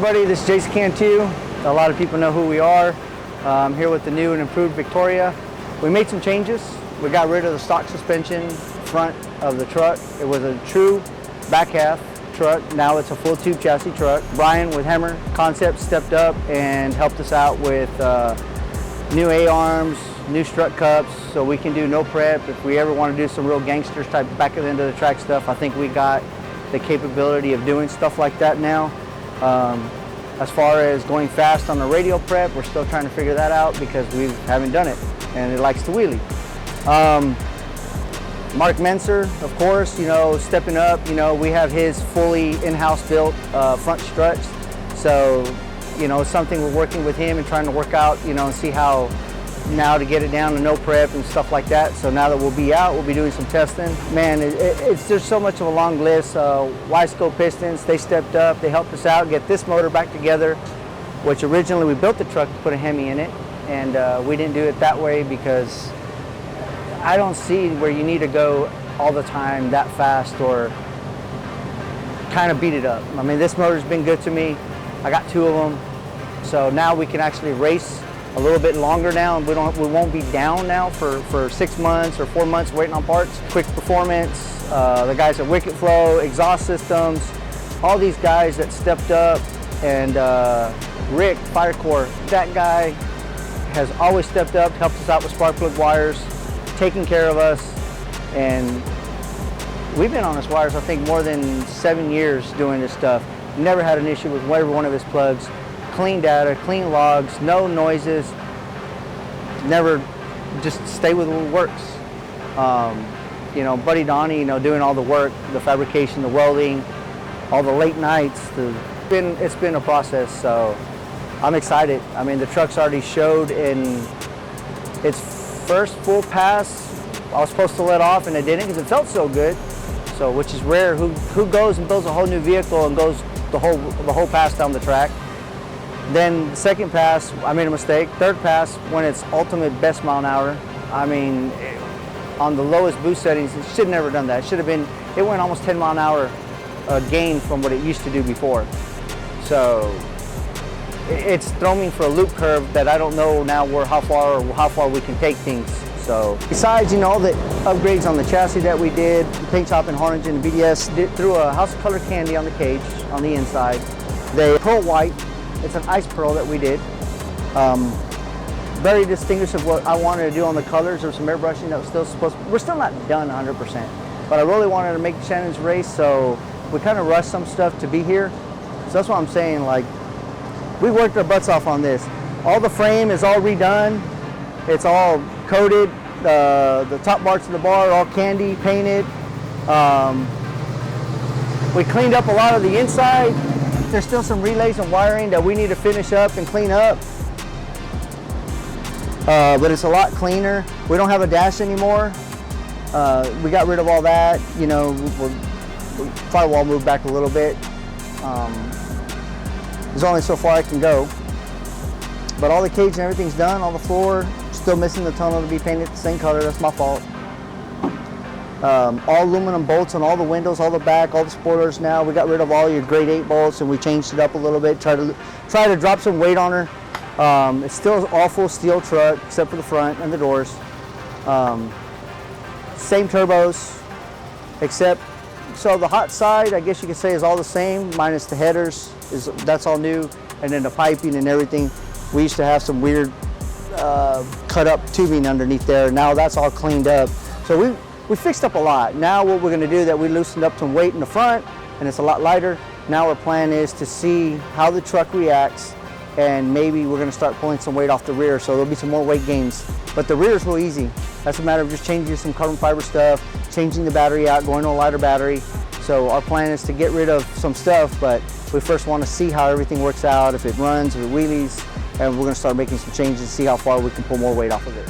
everybody, this is Jason Cantu. A lot of people know who we are. I'm here with the new and improved Victoria. We made some changes. We got rid of the stock suspension front of the truck. It was a true back half truck. Now it's a full tube chassis truck. Brian with Hammer Concepts stepped up and helped us out with new A-arms, new strut cups, so we can do no prep. If we ever want to do some real gangsters type back of the end of the track stuff, I think we got the capability of doing stuff like that now. As far as going fast on the radial prep, we're still trying to figure that out because we haven't done it, and it likes to wheelie. Mark Menser, of course, stepping up. We have his fully in-house built front struts, so it's something we're working with him and trying to work out, and see how now to get it down to no prep and stuff like that. So now that we'll be out, we'll be doing some testing. Man, it's just so much of a long list. Wisco Pistons, they stepped up, they helped us out, get this motor back together, which originally we built the truck to put a Hemi in it, and we didn't do it that way because I don't see where you need to go all the time that fast or kind of beat it up. I mean, this motor's been good to me. I got 2 of them. So now we can actually race a little bit longer now, and we won't be down now for 6 months or 4 months waiting on parts. Quick Performance, the guys at Wicked Flow, Exhaust Systems, all these guys that stepped up, and Rick Firecore, that guy has always stepped up, helped us out with spark plug wires, taking care of us, and we've been on his wires I think more than 7 years doing this stuff. Never had an issue with every one of his plugs. Clean data, clean logs, no noises, never, just stay with what works. Buddy Donnie, doing all the work, the fabrication, the welding, all the late nights. It's been a process, so I'm excited. I mean, the truck's already showed in its first full pass. I was supposed to let off and it didn't because it felt so good. So, which is rare. Who goes and builds a whole new vehicle and goes the whole pass down the track? Then the second pass, I made a mistake. Third pass, when it's ultimate best mile an hour, I mean, on the lowest boost settings, it should have never done that. It went almost 10 mile an hour gain from what it used to do before. So it's thrown me for a loop curve that I don't know now how far we can take things. So besides, all the upgrades on the chassis that we did, the paint top and harness and the BDS, threw a House of Color candy on the cage on the inside. They pearl white. It's an ice pearl that we did. Very distinguished of what I wanted to do on the colors. There's some airbrushing that was still we're still not done 100%, but I really wanted to make Shannon's race, so we kind of rushed some stuff to be here. So that's what I'm saying, like, we worked our butts off on this. All the frame is all redone. It's all coated. The top parts of the bar are all candy painted. We cleaned up a lot of the inside. There's still some relays and wiring that we need to finish up and clean up. But it's a lot cleaner. We don't have a dash anymore. We got rid of all that. Firewall moved back a little bit. There's only so far I can go. But all the cage and everything's done, all the floor. Still missing the tunnel to be painted the same color, that's my fault. All aluminum bolts on all the windows, all the back, all the spoilers now. We got rid of all your grade 8 bolts and we changed it up a little bit, try to drop some weight on her. It's still an all full steel truck except for the front and the doors. Same turbos, except, so the hot side, I guess you could say, is all the same, minus the headers, that's all new. And then the piping and everything. We used to have some weird cut up tubing underneath there. Now that's all cleaned up. So we fixed up a lot. Now what we're gonna do, that we loosened up some weight in the front and it's a lot lighter. Now our plan is to see how the truck reacts, and maybe we're gonna start pulling some weight off the rear, so there'll be some more weight gains. But the rear is real easy. That's a matter of just changing some carbon fiber stuff, changing the battery out, going to a lighter battery. So our plan is to get rid of some stuff, but we first wanna see how everything works out, if it runs, if it wheelies, and we're gonna start making some changes to see how far we can pull more weight off of it.